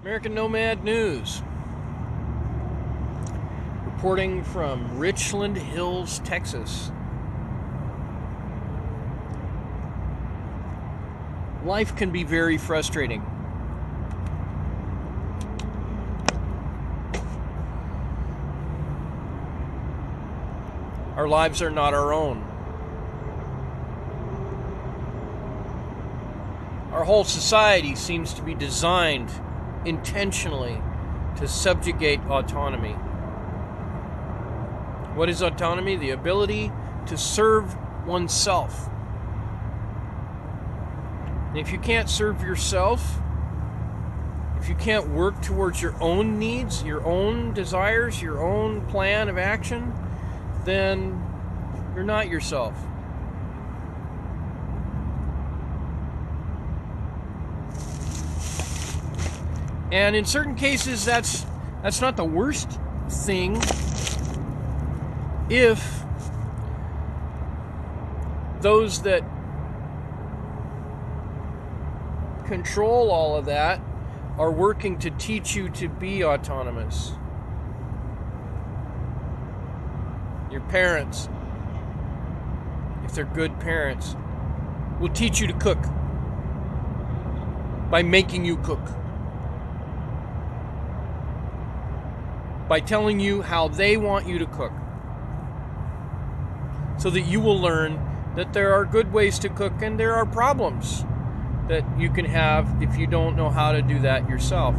American Nomad News. Reporting from Richland Hills, Texas. Life can be very frustrating. Our lives are not our own. Our whole society seems to be designed intentionally to subjugate autonomy. What is autonomy? The ability to serve oneself. And if you can't serve yourself, if you can't work towards your own needs, your own desires, your own plan of action, then you're not yourself. And in certain cases, that's not the worst thing if those that control all of that are working to teach you to be autonomous. Your parents, if they're good parents, will teach you to cook by making you cook. By telling you how they want you to cook. So that you will learn that there are good ways to cook and there are problems that you can have if you don't know how to do that yourself.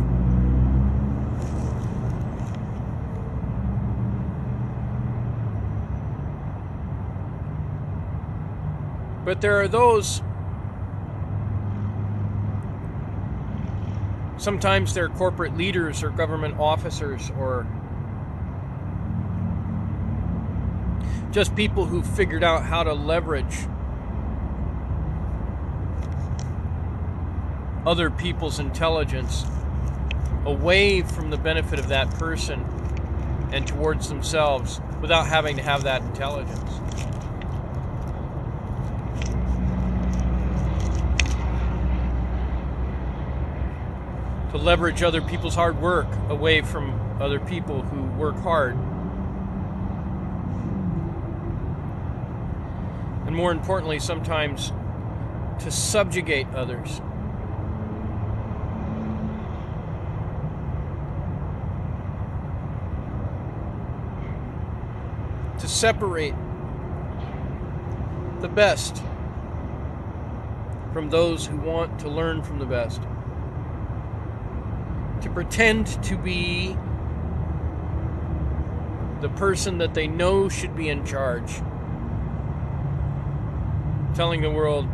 But there are those, sometimes they're corporate leaders or government officers or just people who figured out how to leverage other people's intelligence away from the benefit of that person and towards themselves without having to have that intelligence. To leverage other people's hard work away from other people who work hard. And more importantly, sometimes to subjugate others. To separate the best from those who want to learn from the best. To pretend to be the person that they know should be in charge. Telling the world,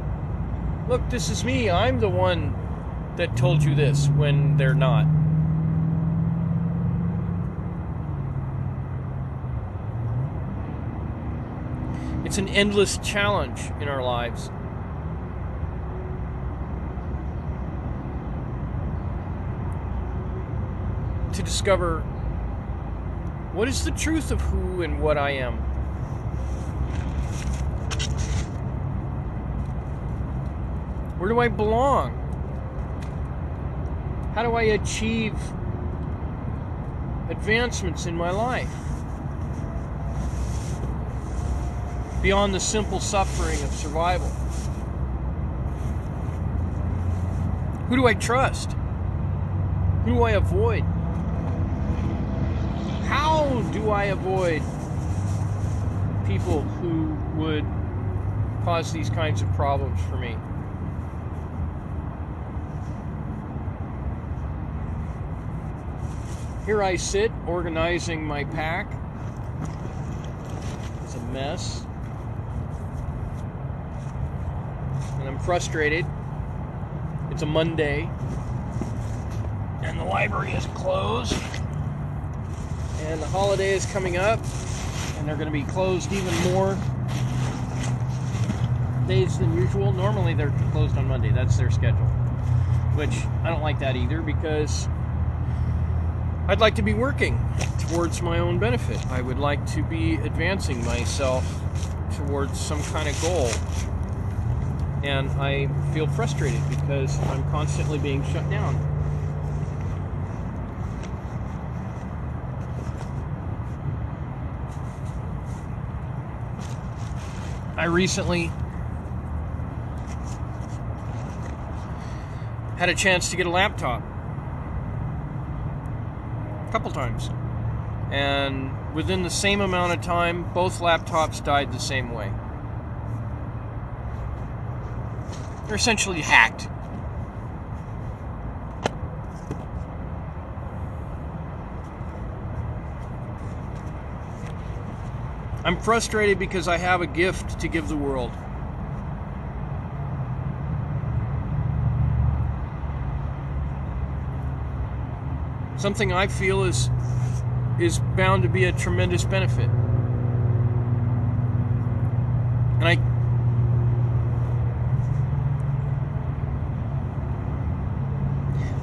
look, this is me, I'm the one that told you this, when they're not. It's an endless challenge in our lives. To discover what is the truth of who and what I am. Where do I belong? How do I achieve advancements in my life? Beyond the simple suffering of survival. Who do I trust? Who do I avoid? How do I avoid people who would cause these kinds of problems for me? Here I sit, organizing my pack. It's a mess. And I'm frustrated. It's a Monday. And the library is closed. And the holiday is coming up. And they're going to be closed even more days than usual. Normally they're closed on Monday. That's their schedule. Which I don't like that either, because I'd like to be working towards my own benefit. I would like to be advancing myself towards some kind of goal. And I feel frustrated because I'm constantly being shut down. I recently had a chance to get a laptop a couple times, and within the same amount of time, both laptops died the same way. They're essentially hacked. I'm frustrated because I have a gift to give the world. Something I feel is bound to be a tremendous benefit. And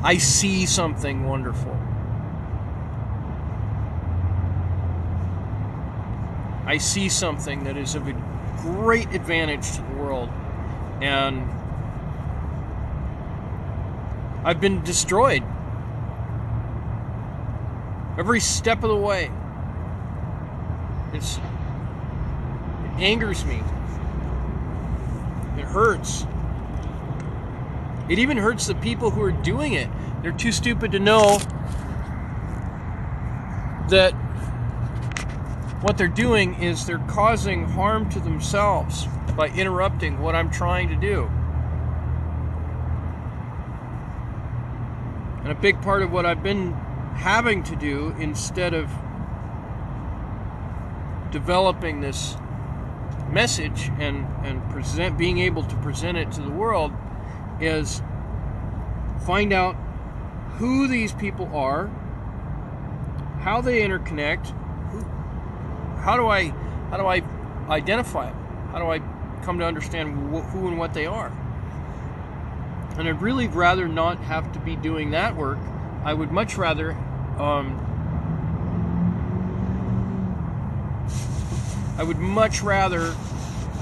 I see something wonderful. I see something that is of a great advantage to the world, and I've been destroyed every step of the way. It angers me. It hurts. It even hurts the people who are doing it. They're too stupid to know that what they're doing is they're causing harm to themselves by interrupting what I'm trying to do. And a big part of what I've been having to do, instead of developing this message and being able to present it to the world, is find out who these people are, how they interconnect. How do I identify them? How do I come to understand who and what they are? And I'd really rather not have to be doing that work. I would much rather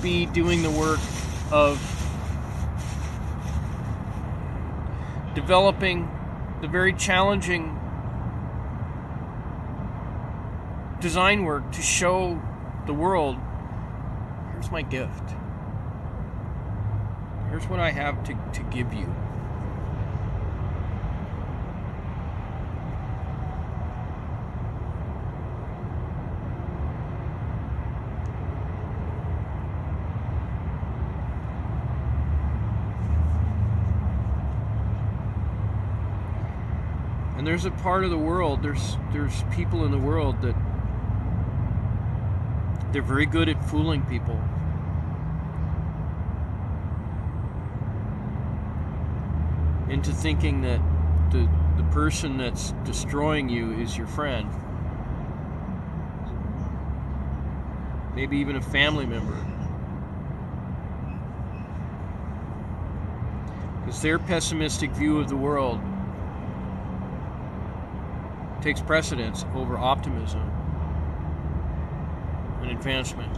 be doing the work of developing the very challenging design work to show the world, here's my gift. Here's what I have to give you. And there's a part of the world, there's people in the world that they're very good at fooling people. Into thinking that the person that's destroying you is your friend. Maybe even a family member. Because their pessimistic view of the world takes precedence over optimism and advancement.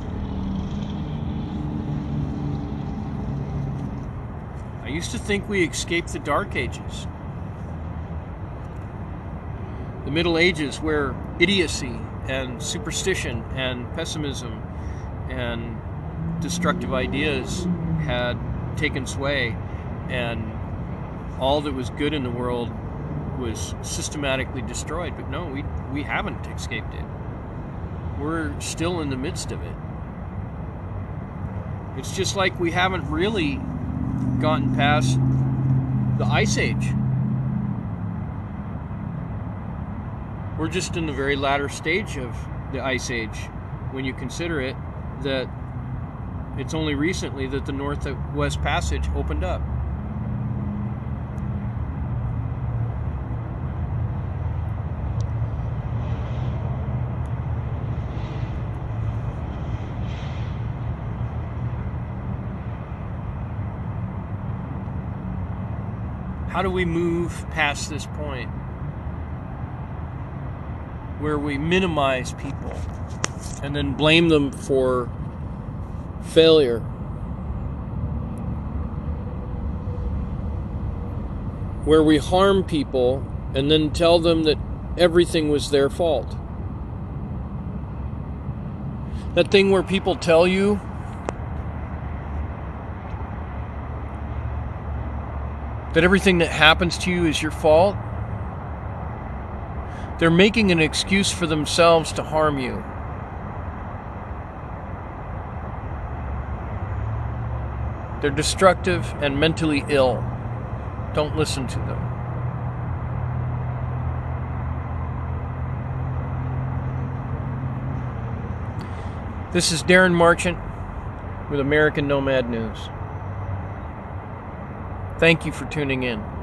I used to think we escaped the Dark Ages. The Middle Ages, where idiocy and superstition and pessimism and destructive ideas had taken sway, and all that was good in the world was systematically destroyed. But no, we haven't escaped it. We're still in the midst of it. It's just like we haven't really gotten past the Ice Age. We're just in the very latter stage of the Ice Age, when you consider it that it's only recently that the Northwest Passage opened up. How do we move past this point where we minimize people and then blame them for failure? Where we harm people and then tell them that everything was their fault. That thing where people tell you that everything that happens to you is your fault, they're making an excuse for themselves to harm you. They're destructive and mentally ill. Don't listen to them. This is Darren Marchant with American Nomad News. Thank you for tuning in.